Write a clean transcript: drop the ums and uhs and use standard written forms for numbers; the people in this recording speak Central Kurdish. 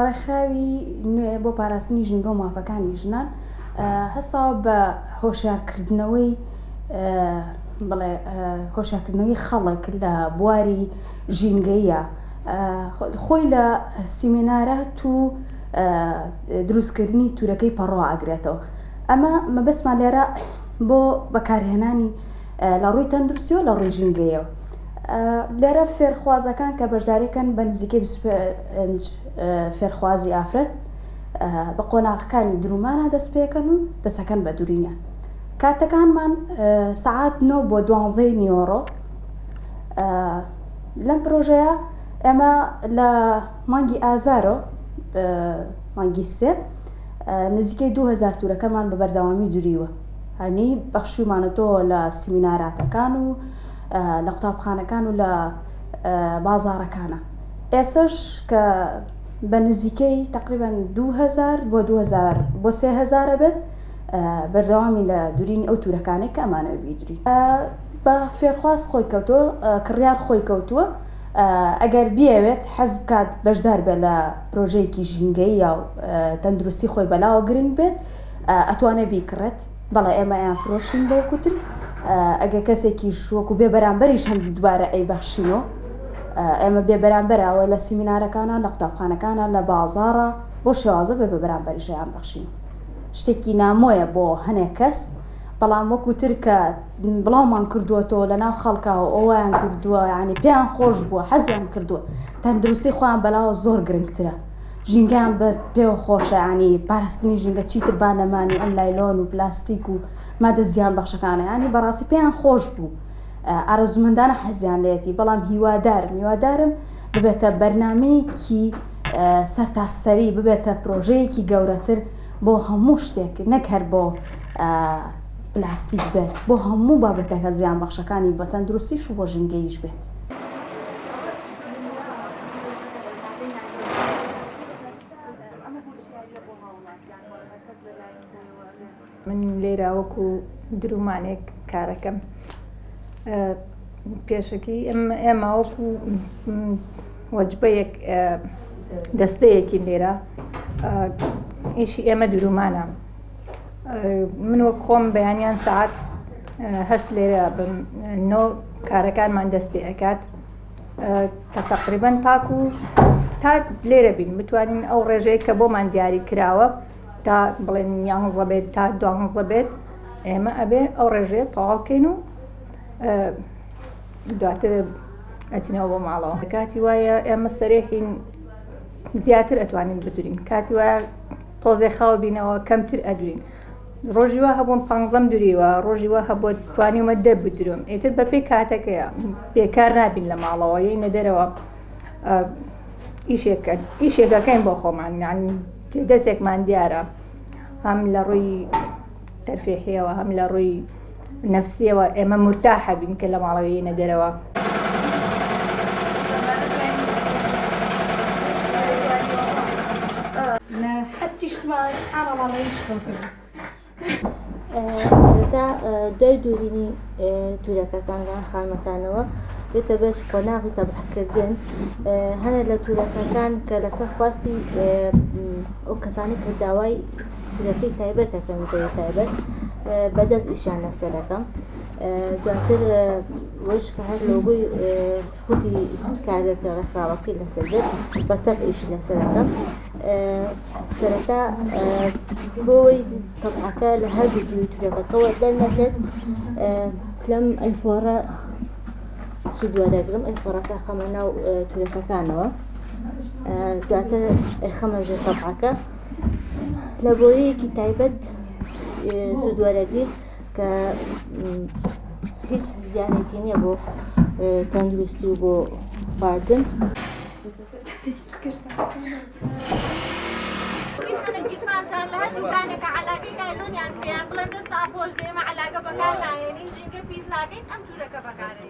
ڕێکخراوی نوێ بۆ پاراستنی ژینگە و مافەکانی ژنان هەستاوە بە هۆشیارکردنەوەی بڵێ هۆشیارکردنەوەی خەڵک لە بواری ژینگەیە خۆی لە سیمینارات و دروستکردنی تورەکەی پەڕۆ ئاگرێتەوە. ئەمە مەبەستمان لێرە بۆ بەکارهێنانی لە ڕووی تەندروستی و لە ڕووی ژینگەیەوە. لێرە فێرخوازەکان کە بەشداریەکەن بە نزیکەی 25 فێرخوازی ئافرەت بە قۆناغەکانی درومانە دەست پێکەن و دەسەکەن بە دوورینیان. کاتەکانمان سەعات 9 بۆ 12 نیوەڕۆ. لەم پرۆژەیە ئێمە لە مانگی ئازارۆ مانگی 3 نزیکەی 2000 تورەکەمان بە بەردەوامی دووریوە. هەنی بەخشیمانەتەوە لە سیمیناراتەکان و لە قوتابخانەکان و لە بازاڕەکانە. ئێسش کە بە نزیکەی تقریباً 2000 بۆ 2000 بۆ 3000 بێت بەردەوامی لە دوورینی ئەو تورەکانێک کە ئەمانەوە بیدوری. بە فێرخواز خۆی کەوتووە، کڕیار خۆی کەوتووە، ئەگەر بیاوێت حەز بکات بەشدار بێت لە پرۆژەیەکی ژینگەی یا تەندروستی خۆی بەلاوە گرنگ بێت ئەتوانێت بیکڕێت. بەڵێ ئێمە یان فرۆشین بەوەکوتر ئەگە کەسێکیش وەکو بێ بەرامبەریش هەندی دووبارە ئەی بەخشینەوە. ئێمە بێ بەرامبەرەوە لە سیمینارەکانە لە قوتابخانەکانە لە بازاڕە بۆ شێوازە بێ بە بەرامبەریشیان بەخشین. شتێکی نامۆیە بۆ هەنێک کەس، بەڵام وەکوتر کە بڵاومان کردووەتەوە لە ناو خەڵکاوە ئەویان کردووە یعنی پێیان خۆش بووە حەزیان کردووە تەندروستی خۆیان بەلاوە زۆر گرنگترە. ژینگەیان بە پێوە خۆشە، ینی پاراستنی ژینگە چیتر بانەمانی ئەم لایلۆن و پلاستیک و مادە زیان بەخشەکانە ینی بەڕاستی پێیان خۆش بوو. ئارەزومەندانە حەزیان لێتی، بەڵام هیوادارم ببێتە بەرنامەیەکی سەرتاسەری، ببێتە پرۆژەیەکی گەورەتر بۆ هەموو شتێک، نەک هەر بۆ پلاستیک بێت، بۆ هەموو بابەتێکە زیان بەخشەکانی بە تەندروستیش و بۆ ژینگەیش بێت. من لێرە وەکو درومانێک کارەکەم. پێشەکی ئێمە وەکو وەجبەیەک دەستەیەکی لێرە ئیشی ئێمە درومانە. من وەک خۆم بەیانیان سەعات 8 لێرە بنۆ کارەکانمان دەست پێ ئەکات کە تەقریبەن تاکو تا لێرە بین بتوانین ئەو ڕێژەیە کە بۆمان دیاری کراوە تا بڵێن 11 بێت تا 12 بێت ئێمە ئەبێ ئەو ڕێژەیە تەواو بکەین و دواتر ئەچینەوە بۆ ماڵەوە. کاتی وایە ئێمە سەرێحین زیاتر ئەتوانین بدورین، کاتی وایە تۆزێ خاوە بینەوە کەمتر ئەدورین. ڕۆژی وا هەبووم 15 دووریوە، ڕۆژی وا هەبووە توانیمە 10 بدرۆم. ئیتر بەپێی کاتەکەیە بێکار نابین لە ماڵەوە یەی نەدەرەوە ئیشێکەکەین بۆ خۆمان، یعنی دەستێکمان دیارە، هەم لە ڕووی تەرفێحیەوە هەم لە ڕووی نەفسیەوە ئێمە مرتاحە بین کە لە ماڵەوە یەی نەدەرەوە. سەرەتا دوای دوورینی تورەکەکان خانمەکانەوە بێتە بەش قۆناغی تەبعکردن. هەنە لە تورەکەکان کە لەسەر خواستی ئەو کەسانی کە داوای تورەکەی تایبەتەکەن جۆی تایبەت بەدەست ئیشان لەسەرەکەم. دواتر وەش کە هەر لۆگۆی خودی کارگەکە ڕێکخراوەکەی لەسەر بێت بە تەب ئیشی لەسەرەکەم. سەرەتا بۆی تەبعەکە لە هەردوو دووی تورەکەکەوە دەرنەچێت لەم ئەیفۆڕە سوودوەرەگرم، ئەیفۆڕەکە خەمە ناو تورەکەکانەوە، دواتر ئەیخەمە ژێر تەبعەکە لە بۆیەکی تایبەت سوودوەرەگیر کە هیچ زیانێکی نییە بۆ تەندروستی و بۆ خواردن. گیرفانتان لە هەر دوکانێکە عەلاقەی نایلۆنیان پێیان بڵێن دەست ئاپۆش بێ ئێمە عەلاقە بەکار نایێنین ژینگە پیس ناکەین ئەم تورەکە بەکارێنین.